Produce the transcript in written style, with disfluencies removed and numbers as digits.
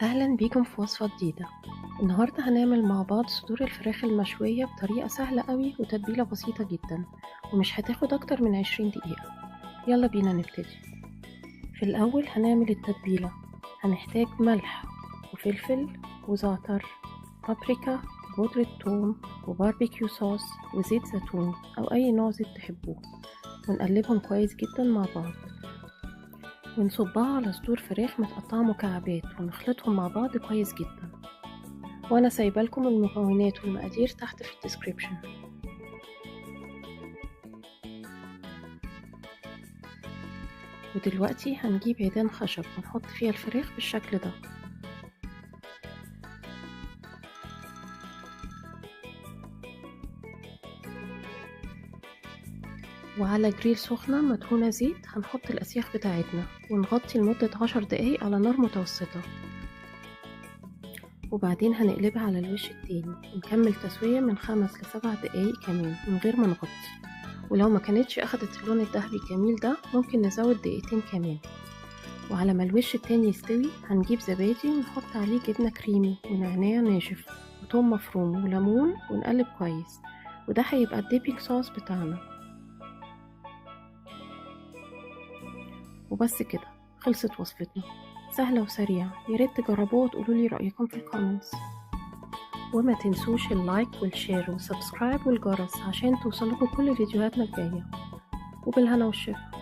أهلا بيكم في وصفة جديدة. النهاردة هنعمل مع بعض صدور الفراخ المشوية بطريقة سهلة قوي وتتبيلة بسيطة جدا، ومش هتاخد أكتر من 20 دقيقة. يلا بينا نبتدي. في الأول هنعمل التتبيلة. هنحتاج ملح وفلفل وزعتر، بابريكا، بودرة ثوم وباربيكيو صوص وزيت زيتون أو أي نوع زيت تحبوه، ونقلبهم كويس جدا مع بعض، ونصبها على صدور فراخ متقطعة مكعبات ونخلطهم مع بعض كويس جدا. وانا سايبالكم المكونات والمقادير تحت في الديسكريبشن. ودلوقتي هنجيب عيدان خشب ونحط فيها الفراخ بالشكل ده، وعلى جريل سخنة مدهونة زيت هنحط الأسياخ بتاعتنا ونغطي لمدة 10 دقايق على نار متوسطة، وبعدين هنقلبها على الوش التاني ونكمل تسوية من 5 ل7 دقايق كمان من غير ما نغطي. ولو ما كانتش أخدت اللون الذهبي الجميل ده ممكن نزود دقيقتين كمان. وعلى ما الوش التاني يستوي هنجيب زبادي ونحط عليه جبنة كريمي ونعناع ناشف وثوم مفروم وليمون ونقلب كويس، وده هيبقى الديبينج صوص بتاعنا. وبس كده، خلصت وصفتنا، سهلة وسريعة. ياريت تجربوها وتقولولي رأيكم في الكومنتس، وما تنسوش اللايك والشير والسبسكرايب والجرس عشان توصلكوا كل فيديوهاتنا الجاية. وبالهنا والشفا.